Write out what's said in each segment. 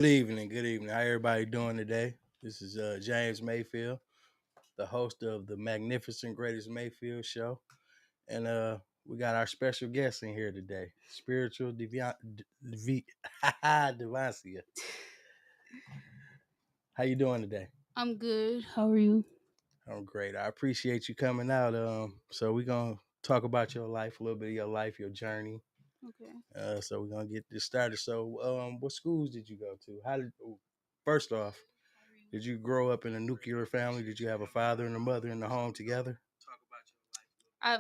Good evening. Good evening. How everybody doing today? This is James Mayfield, the host of the magnificent Greatest Mayfield show, and we got our special guest in here today, Spiritual Davoncia. How you doing today? I'm good. How are you? I'm great. I appreciate you coming out. So we're gonna talk about your life, a little bit of your life, your journey. Okay. So we're gonna get this started. So, what schools did you go to? First off, did you grow up in a nuclear family? Did you have a father and a mother in the home together?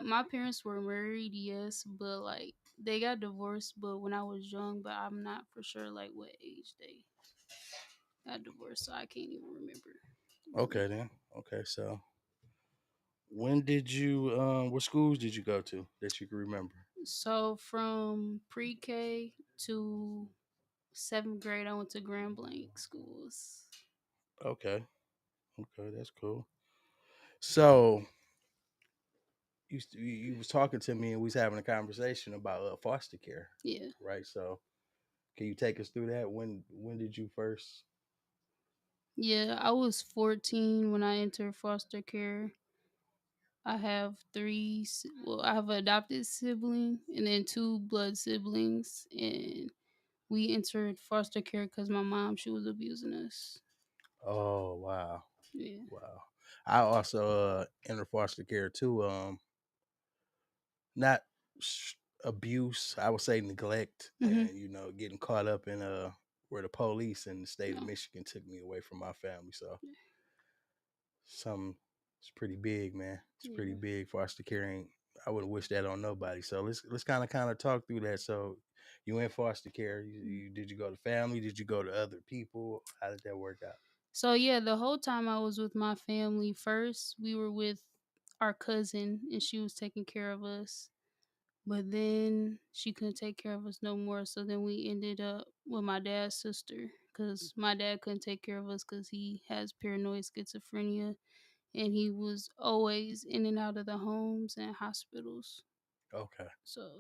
My parents were married, yes, but like they got divorced, but when I was young, but I'm not for sure like what age they got divorced, so I can't even remember. Really. Okay then. Okay, so when did you what schools did you go to that you can remember? So from pre-K to seventh grade, I went to Grand Blanc schools. Okay. Okay, that's cool. So you was talking to me and we was having a conversation about foster care, Yeah. right? So can you take us through that? When did you first? Yeah, I was 14 when I entered foster care. I have well, I have an adopted sibling and then two blood siblings, and we entered foster care because my mom, she was abusing us. Oh wow, Yeah. wow. I also entered foster care too. Not abuse, I would say neglect, Mm-hmm. and getting caught up in where the police in the state of No. Michigan took me away from my family. So some it's pretty big, man. It's pretty Yeah. big. Foster care ain't. I wouldn't wish that on nobody. So let's kind of talk through that. So you in foster care? Did you go to family? Did you go to other people? How did that work out? So yeah, the whole time I was with my family. First, we were with our cousin, and she was taking care of us. But then she couldn't take care of us no more. So then we ended up with my dad's sister because my dad couldn't take care of us because he has paranoid schizophrenia, and he was always in and out of the homes and hospitals. Okay. So,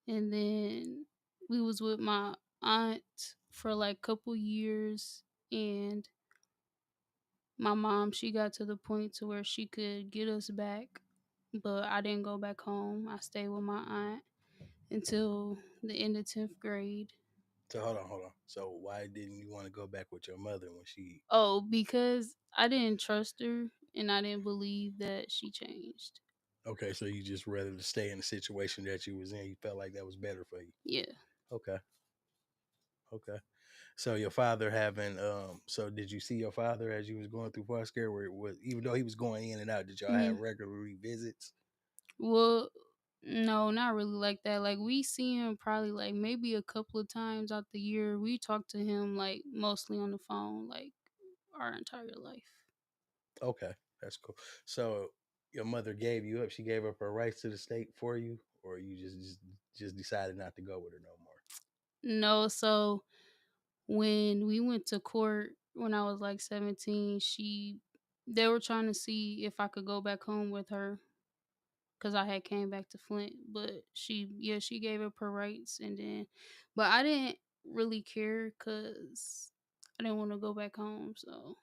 and then we was with my aunt for like a couple years, and my mom, she got to the point to where she could get us back, but I didn't go back home. I stayed with my aunt until the end of 10th grade. So hold on. So why didn't you want to go back with your mother when she? Oh, because I didn't trust her and I didn't believe that she changed. Okay, so you just rather to stay in the situation that you was in. You felt like that was better for you. Yeah. Okay. Okay. So your father having so did you see your father as you was going through foster care where it was even though he was going in and out, did y'all Hmm. have regular visits? Well, no, not really like that. Like we see him probably like maybe a couple of times out the year. We talk to him like mostly on the phone, like our entire life. Okay, that's cool. So your mother gave you up, she gave up her rights to the state for you, or you just decided not to go with her no more. No, so when we went to court when I was like 17, they were trying to see if I could go back home with her because I had came back to Flint, but she gave up her rights, and then, but I didn't really care because I didn't want to go back home. So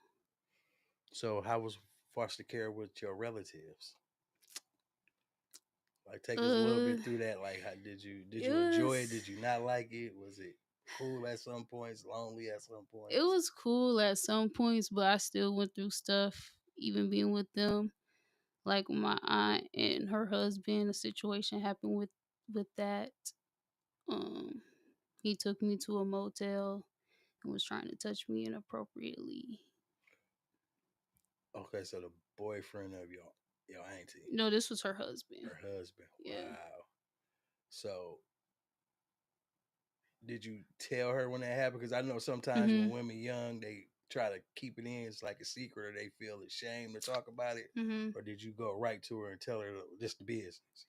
So how was foster care with your relatives? Like take us a little uh, bit through that. Like how did it you enjoy it? was Did you not like it? Was it cool at some points, lonely at some it points? was cool at some points, but I still went through stuff even being with them. Like my aunt and her husband, a situation happened with that. Um, he took me to a motel and was trying to touch me inappropriately. Okay, so the boyfriend of your auntie, No, this was her husband. her husband. Yeah. Wow. So did you tell her when that happened? Because I know sometimes when Mhm. women young, they try to keep it in. It's like a secret, or they feel ashamed to talk about it. Mhm. Or did you go right to her and tell her this the business?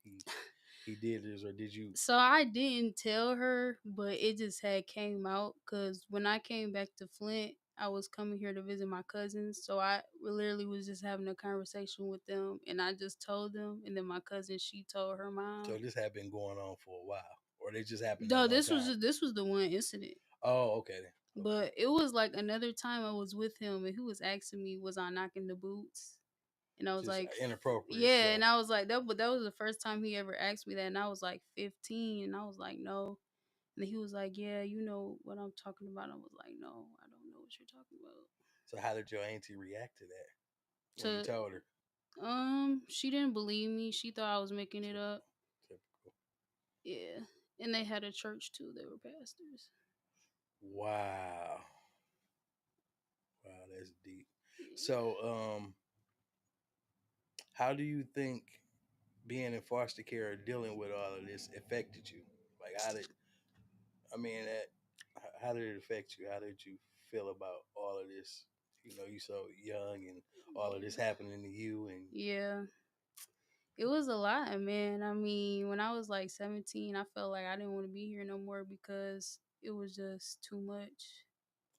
He did this, or did you? So I didn't tell her, but it just had came out because when I came back to Flint, I was coming here to visit my cousins. So I literally was just having a conversation with them, and I just told them, and then my cousin, she told her mom. So this had been going on for a while, or they just happened that No, one time. this was the one incident. Oh, okay then. Okay. But it was like another time I was with him and he was asking me, was I knocking the boots? And I was Just like, inappropriate yeah. stuff. And I was like, that was the first time he ever asked me that. And I was like 15. And I was like, no. And he was like, yeah, you know what I'm talking about. I was like, no, I don't know what you're talking about. So how did your auntie react to that when you To told her? She didn't believe me. She thought I was making it up. Typical. Typical. Yeah. And they had a church too. They were pastors. Wow. Wow, that's deep. Yeah. So, how do you think being in foster care or dealing with all of this affected you? Like, how did I mean that? How did it affect you? How did you feel about all of this? You know, you so young and all of this happening to you, and Yeah. It was a lot, man. I mean, when I was like 17, I felt like I didn't want to be here no more because it was just too much.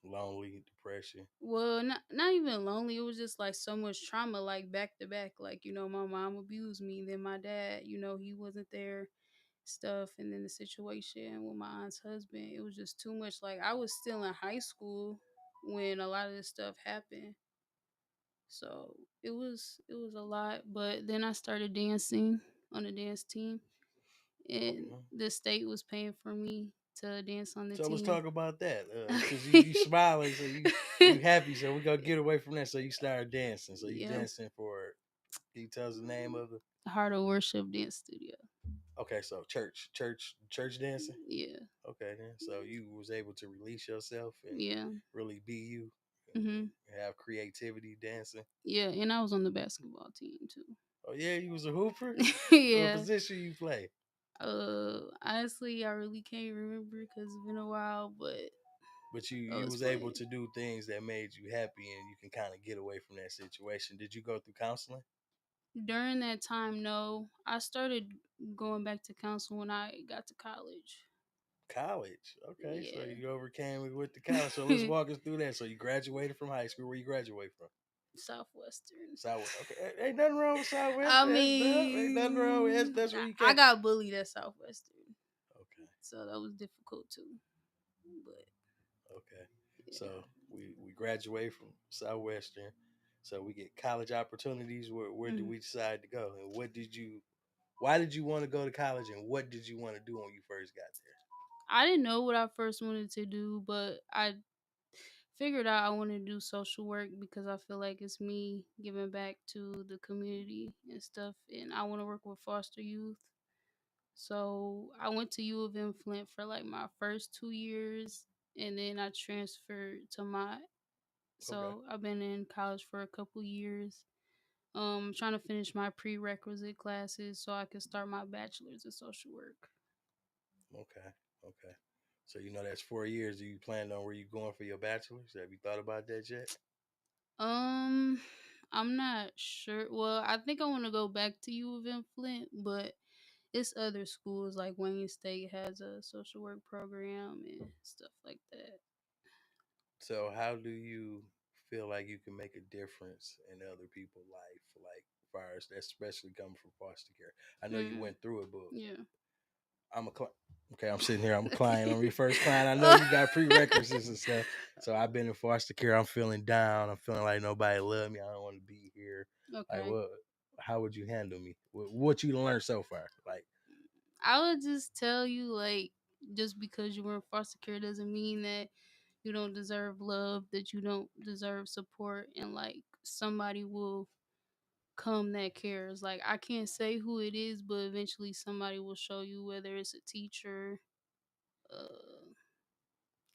lonely, depression. Well, not even lonely. It was just like so much trauma, like back to back. Like, my mom abused me. Then my dad, he wasn't there, stuff. And then the situation with my aunt's husband, it was just too much. Like, I was still in high school when a lot of this stuff happened. So it was a lot. But then I started dancing on the dance team, and Okay. the state was paying for me to dance on the So let's team. talk about that, because you smiling, so you happy. So we gonna get away from that. So you started dancing. So you Yeah. dancing for. Can you tell us the name of the? Heart of Worship Dance Studio. Okay, so church dancing. Yeah. Okay, then. So you was able to release yourself and Yeah. really be you Mhm. and have creativity dancing. Yeah, and I was on the basketball team too. Oh yeah, you was a hooper. What Yeah. position you play? Honestly, I really can't remember because it's been a while, but But you I you was was able playing. to do things that made you happy, and you can kind of get away from that situation. Did you go through counseling? During that time, no, I started going back to council when I got to college. College. Okay, so Yeah. you overcame it with the college. So let's walk us through that. So you graduated from high school. Where you graduate from? Southwestern. Southwest. Okay, ain't nothing wrong with Southwest. I Ain't nothing wrong with mean, that's where you I came. got bullied at Southwestern, Okay, so that was difficult too. But okay. yeah. So we graduate from Southwestern. So we get college opportunities. Where did Mhm. we decide to go? And what did you? Why did you want to go to college? And what did you want to do when you first got there? I didn't know what I first wanted to do, but I figured out I wanted to do social work because I feel like it's me giving back to the community and stuff, and I want to work with foster youth. So I went to U of M Flint for like my first 2 years, and then I transferred to my. Okay. So I've been in college for a couple years. Trying to finish my prerequisite classes so I can start my bachelor's in social work. Okay. Okay. So you know that's 4 years. Are you planning on where you going for your bachelor's? Have you thought about that yet? Um, I'm not sure. Well, I think I want to go back to U of M Flint, but it's other schools like Wayne State has a social work program and stuff like that. So how do you feel like you can make a difference in other people's life, like far as especially coming from foster care? I know you Mm, went through it, but yeah. I'm a client. Okay, I'm sitting here. I'm a client. I'm your first client. I know you got prerequisites and stuff. So I've been in foster care. I'm feeling down. I'm feeling like nobody love me. I don't want to be here. Like, Okay. what? How would you handle me? What you learned so far? Like, I would just tell you, like, just because you were in foster care doesn't mean that you don't deserve love, that you don't deserve support, and like somebody will come that cares. Like, I can't say who it is, but eventually somebody will show you, whether it's a teacher, uh,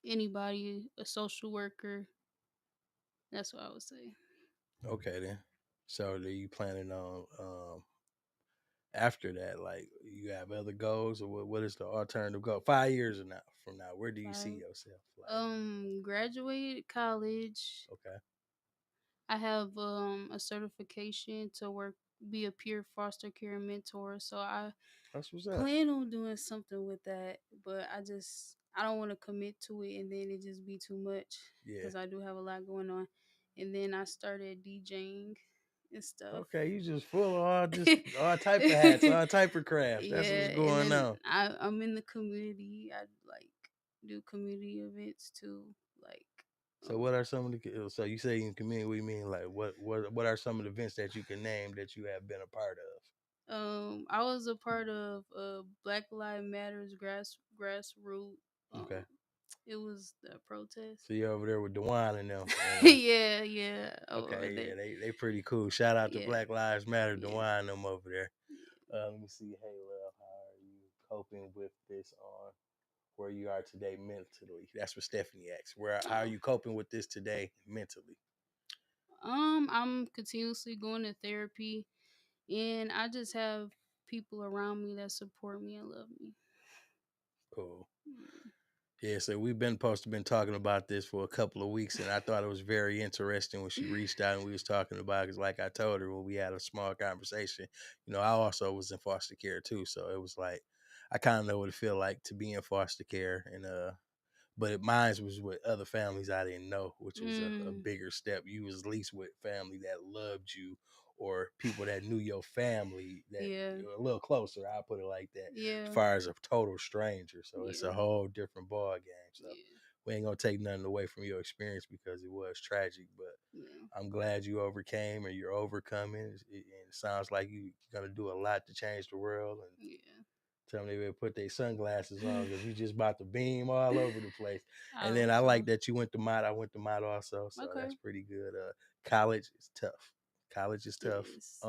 anybody, a social worker. That's what I would say. okay then. So are you planning on after that? Like, you have other goals, or what is the alternative goal? 5 years from now, where do you see Five. yourself? Like, Graduated college. okay, I have a certification to work, be a peer foster care mentor. So I that's what's up. plan on doing something with that, but I don't want to commit to it and then it just be too much Yeah. because I do have a lot going on. And then I started DJing and stuff. Okay, you just full of all type of hats, all type of crafts. That's Yeah, what's and going then on. I'm in the community. I like do community events too, like So what are some of the so you say in community? We mean like what are some of the events that you can name that you have been a part I was a part of Black Lives Matters grassroots. of? Okay, It was the protest. so you're over there with Dewan and them, and Yeah, yeah, over okay, there. yeah, they pretty cool. Shout out to Yeah, Black Lives Matter, yeah, Dewan and them over there. yeah. Let me see. Hey, love, how are you coping with this on where you are today mentally? That's what Stephanie asked. Where how are Oh. you coping with this today mentally? I'm continuously going to therapy, and I just have people around me that support me and love me. Cool. Mm. Yeah, so we've been supposed to been talking about this for a couple of weeks, and I thought it was very interesting when she reached out and we was talking about it. Because, like I told her when we had a small conversation, I also was in foster care too, so it was like I kind of know what it feel like to be in foster care, and but mine was with other families I didn't know, which was a Mm. bigger step. You was at least with family that loved you or people that knew your family that Yeah, were a little closer. I'll put it like that. As yeah, far as a total stranger, so it's yeah, a whole different ball game. So yeah, we ain't gonna take nothing away from your experience because it was tragic, but yeah, I'm glad you overcame and you're overcoming. It sounds like you're gonna do a lot to change the world, and yeah. tell them they better put their sunglasses on because you just about to beam all over the place. I And then hope I like so. that you went to Mott. I went to Mott also, so Okay. that's pretty good. College is tough. College is tough. Yes.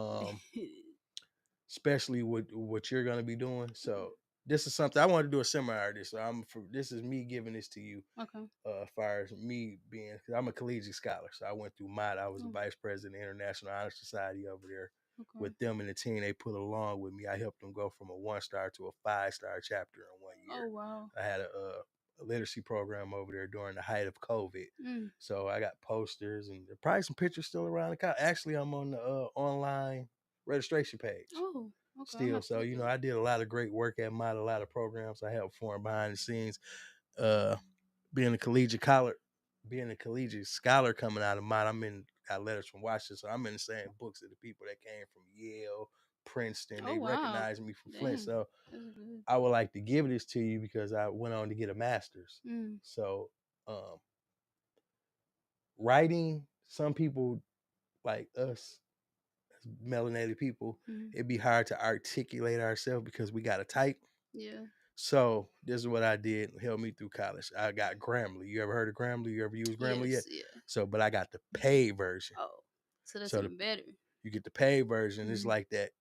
Especially with what you're gonna be doing. So this is something I want to do a seminar. This, so this is me giving this to you Okay. as far as me being, because I'm a collegiate scholar. So I went through Mott. I was the Oh, vice president of the International Honor Society over there. okay. With them and the team they put along with me, I helped them go from a 1 star to a 5 star chapter in one Oh year. wow. I had a literacy program over there during the height of COVID. Mm. So I got posters and probably some pictures still around the college. Actually, I'm on the online registration page Oh, okay. I'm gonna still. have to So, look at I it. did a lot of great work at Mott, a lot of programs I helped form behind the scenes. Uh, being a collegiate scholar, coming out of Mott, got letters from Washington, so I'm in the same books of the people that came from Yale, Princeton. Oh They wow. recognized me from Flint, Dang. so That's good. I would like to give this to you because I went on to get a master's. Mm. So, writing, some people like us, as melanated people, Mm. it'd be hard to articulate ourselves because we got to type. Yeah. So this is what I did. Help me through college. I got Grammarly. You ever heard of Grammarly? You ever used Grammarly yet? Yes. Yeah. So, but I got the paid version. Oh, so that's So even better. you get the paid version. It's Mm. like that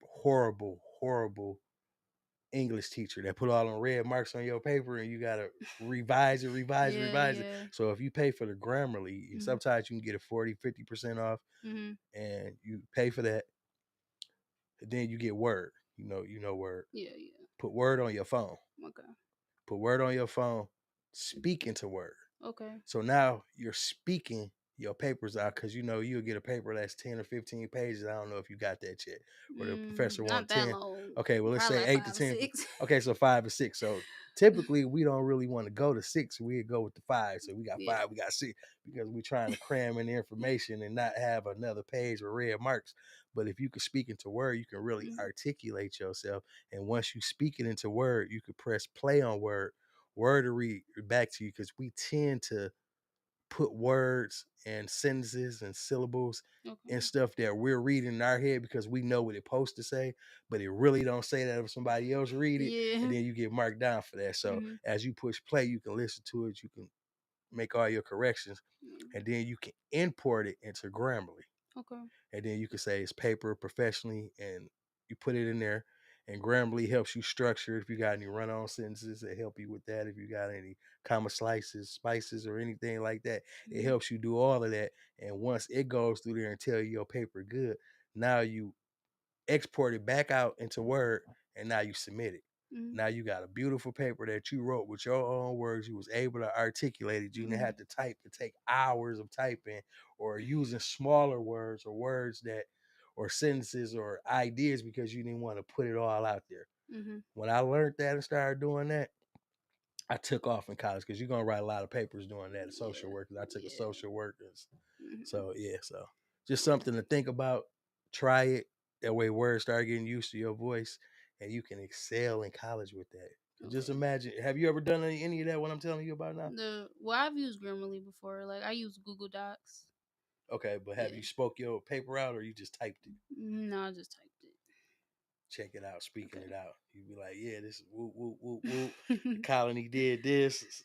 horrible, horrible English teacher that put all them red marks on your paper and you gotta revise it, revise it, Yeah. revise it. Yeah. So if you pay for the Grammarly, Mm. sometimes you can get a 40-50% off, Mm. and you pay for that, and then you get Word. Word. Yeah. Yeah. Put Word on your phone. Okay. Put Word on your phone. Speak into Word. Okay. So now you're speaking your papers out because you'll get a paper that's 10 or 15 pages. I don't know if you got that yet. Or the professor Not want that 10. long. Okay, well let's Probably say like 8 to five or 10. six. Okay, so 5 or 6. So typically we don't really want to go to 6. We go with the 5. So we got Yeah. 5, we got 6, because we're trying to cram in the information and not have another page with red marks. But if you can speak into Word, you can really Mm. articulate yourself. And once you speak it into Word, you can press play on Word to read back to you, because we tend to put words and sentences and syllables and Okay. stuff that we're reading in our head because we know what it's supposed to say, but it really don't say that if somebody else read it, and Yeah. then you get marked down for that. So Mm. as you push play, you can listen to it, you can make all your corrections, and then you can import it into Grammarly, Okay. and then you can say it's paper professionally, and you put it in there. And Grammarly helps you structure. If you got any run-on sentences, it help you with that. If you got any comma slices, spices, or anything like that, it Mm. helps you do all of that. And once it goes through there and tell you your paper good, now you export it back out into Word, and now you submit it. Mm. Now you got a beautiful paper that you wrote with your own words. You was able to articulate it. You didn't Mm. have to type and take hours of typing or using smaller words or words that or sentences or ideas because you didn't want to put it all out there. Mhm. When I learned that and started doing that, I took off in college because you're gonna write a lot of papers doing that. Social Yeah. work. I took a Yeah. social work. Mhm. So yeah, so just something to think about. Try it. That way words start getting used to your voice and you can excel in college with that. Just Okay. imagine. Have you ever done any of that? What I'm telling you about now? I've used Grammarly before. Like I use Google Docs. Okay, but have Yeah. you spoke your paper out or you just typed it? No, I just typed it. Check it out, speaking Okay. it out. You be like, yeah, this whoop whoop whoop whoop. The colony did this.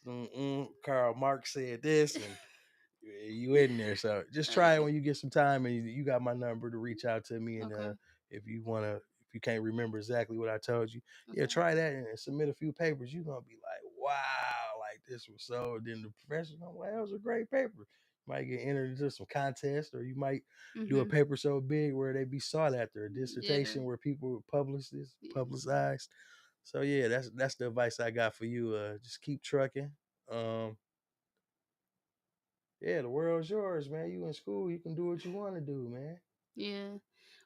Karl Marx said this, and you in there. So just try it Okay. when you get some time, and you got my number to reach out to me. And Okay. if you wanna, if you can't remember exactly what I told you, yeah, Okay. try that and submit a few papers. You're gonna be like, wow, like this was so. Then the professor, wow, that was a great paper. You might get entered into some contest, or you might do a Mhm. paper so big where they be sought after, a Yeah. dissertation where people would publish this, Yes. publicized. So yeah, that's the advice I got for you. Just keep trucking. Um, yeah, the world's yours, man. You in school, you can do what you want to do, man. Yeah.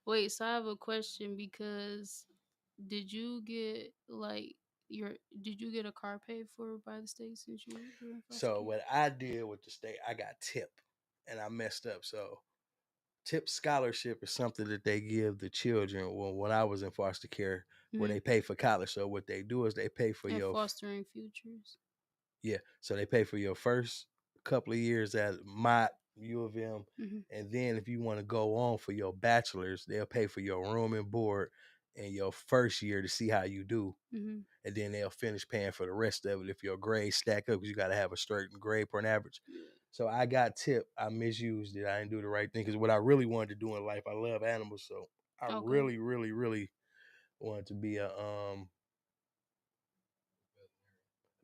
Wait, so I have a question because did you get like did you get a car paid for by the state since you were in foster So care? what I did with the state, I got tip, and I messed up. So tip scholarship is something that they give the children. Well, when I was in foster care, where Mhm. they pay for college. So what they do is they pay for And your fostering futures. yeah. So they pay for your first couple of years at Mott, U of M, Mhm. and then if you want to go on for your bachelor's, they'll pay for your room and board in your first year to see how you do, Mhm. and then they'll finish paying for the rest of it if your grades stack up because you got to have a certain grade per an average. Yeah. So I got tipped. I misused it. I didn't do the right thing because what I really wanted to do in life, I love animals, so I Okay. really, really, really wanted to be a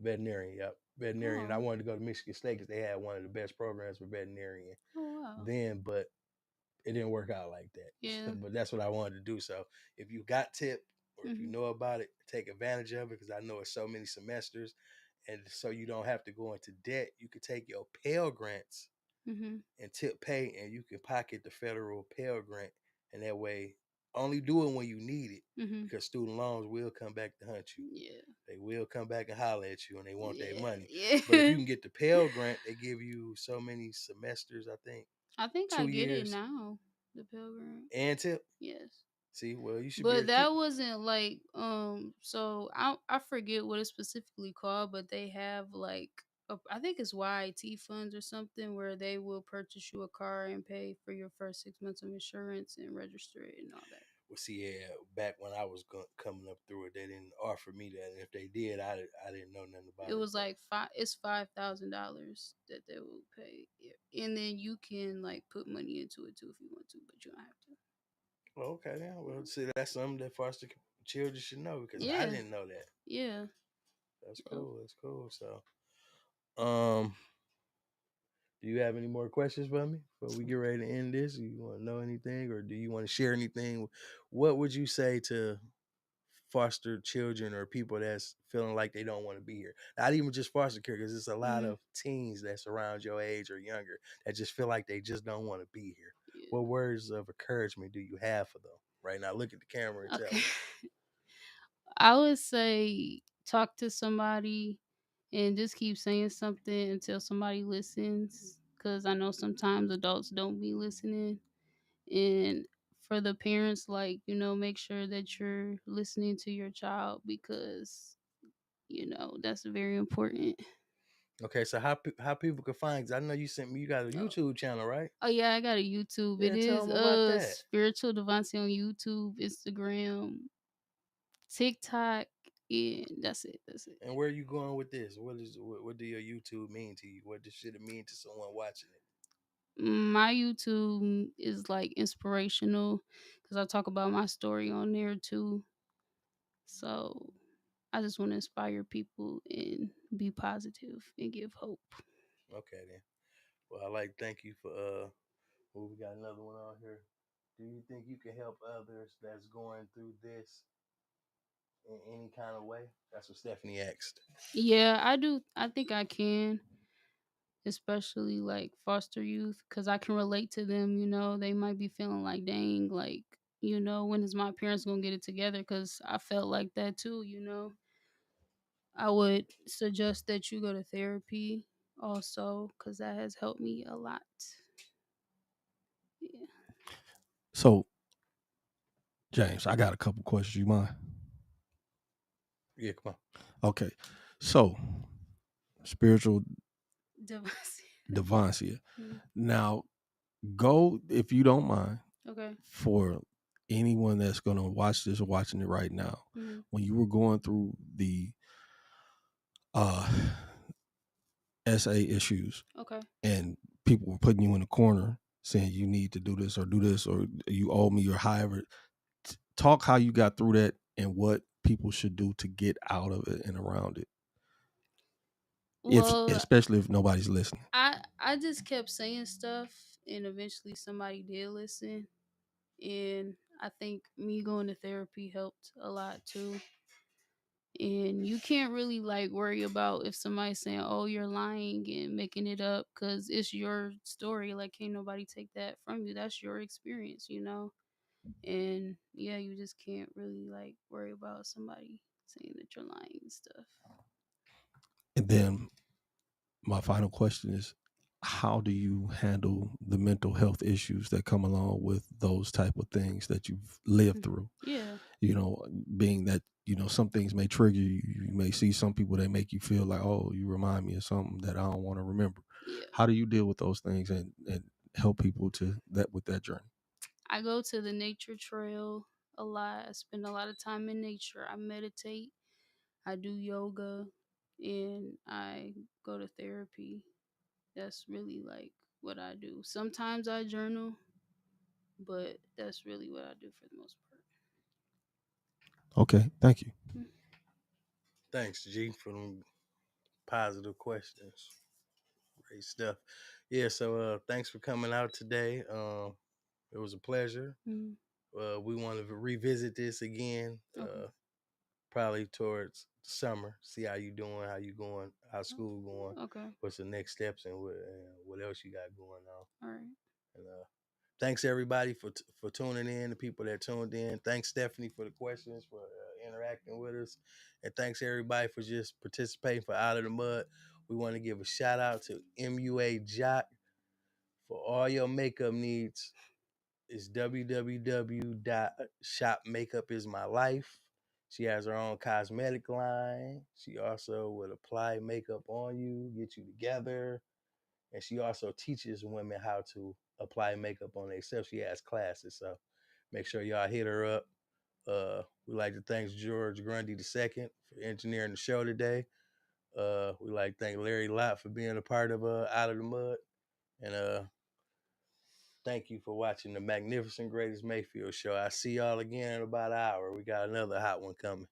veterinarian. Yep, veterinarian. I Oh. wanted to go to Michigan State because they had one of the best programs for veterinarian Oh wow. then, but it didn't work out like Yeah. that. But that's what I wanted to do. So if you got tip or if you Mhm. know about it, take advantage of it because I know it's so many semesters, and so you don't have to go into debt. You could take your Pell grants Mhm. and tip pay, and you can pocket the federal Pell grant, and that way only do it when you need it Mhm. because student loans will come back to hunt you. Yeah. They will come back and holler at you, and they want their Yeah. money. But if you Yeah. can get the Pell Grant, they give you so many semesters, I think, I think I two get it years now. The pilgrim. and tip. Yes. See, well, you should be able But to that keep. wasn't like so I forget what it's specifically called, but they have like I think it's YIT funds or something where they will purchase you a car and pay for your first 6 months of insurance and register it and all that. Well, see, yeah, back when I was coming up through it, they didn't offer me that. And if they did, I didn't know nothing It about it. was But like $5,000 that they will pay, yeah. And then you can like put money into it too if you want to, but you don't have to. well, okay, then. Well, see, that's something that foster children should know because I Yeah, didn't know that. yeah. That's Yep. cool. That's cool. So, um, do you have any more questions for me before we get ready to end this? You want to know anything, or do you want to share anything? What would you say to foster children or people that's feeling like they don't want to be here? Not even just foster care, because it's a lot Hmm. of teens that's around your age or younger that just feel like they just don't want to be here. What Yeah. words of encouragement do you have for them right now? Look at the camera and tell Okay. them. I would say talk to somebody and just keep saying something until somebody listens. Cause I know sometimes adults don't be listening. And for the parents, like, make sure that you're listening to your child because, that's very important. Okay, so how people can find? 'Cause I know you sent me. You got a Oh, YouTube channel, right? oh yeah, I got a YouTube. It Yeah, tell is them about that. Spiritual Davoncia on YouTube, Instagram, TikTok, and that's it. That's it. And where are you going with this? What do your YouTube mean to you? What does should it mean to someone watching it? My YouTube is like inspirational because I talk about my story on there too. So I just want to inspire people and be positive and give hope. Okay then. Well, I like thank you for well, we got another one on here. Do you think you can help others that's going through this in any kind of way? That's what Stephanie asked. Yeah, I do. I think I can, especially like foster youth, because I can relate to them. They might be feeling like, dang, like, when is my parents going to get it together? Because I felt like that too. I would suggest that you go to therapy also because that has helped me a lot. Yeah. So, James, I got a couple questions. You mind? Yeah, come on. Okay, so spiritual Davoncia. Davoncia. Mm, Now, go if you don't mind okay. for anyone that's going to watch this or watching it right now. Mm, When you were going through the uh, SA issues okay. and people were putting you in a corner saying you need to do this or you owe me or however, talk how you got through that and what people should do to get out of it and around it. If Well, especially if nobody's listening. I just kept saying stuff, and eventually somebody did listen, and I think me going to therapy helped a lot too. And you can't really like worry about if somebody's saying, "Oh, you're lying and making it up," because it's your story. Like, can't nobody take that from you. That's your experience, you know. And yeah, you just can't really like worry about somebody saying that you're lying and stuff. And then my final question is, how do you handle the mental health issues that come along with those type of things that you've lived Mm. through? Yeah, You know, being that, some things may trigger you. You may see some people that make you feel like, oh, you remind me of something that I don't want to remember. yeah. How do you deal with those things and help people to that with that journey? I go to the nature trail a lot. I spend a lot of time in nature. I meditate. I do yoga, and I go to therapy. That's really like what I do. Sometimes I journal, but that's really what I do for the most part. Okay, thank you. Mm. Thanks, G, for them positive questions. Great stuff. Yeah, so thanks for coming out today. It was a pleasure. Mm. We want to revisit this again, Okay. probably towards summer. See how you doing, how you going, how school going, Okay. what's the next steps, and what else you got going on. All right. And thanks everybody for tuning in. The people that tuned in. Thanks Stephanie for the questions, for interacting with us, and thanks everybody for just participating for Out of the Mud. We want to give a shout out to MUA Jock for all your makeup needs. It's www.shopmakeupismylife. She has her own cosmetic line. She also would apply makeup on you, get you together, and she also teaches women how to apply makeup on themselves. She has classes, so make sure y'all hit her up. We like to thank George Grundy II for engineering the show today. We like to thank Larry Lott for being a part of Out of the Mud, and thank you for watching the Magnificent Greatest Mayfield show. I see y'all again in about an hour. We got another hot one coming.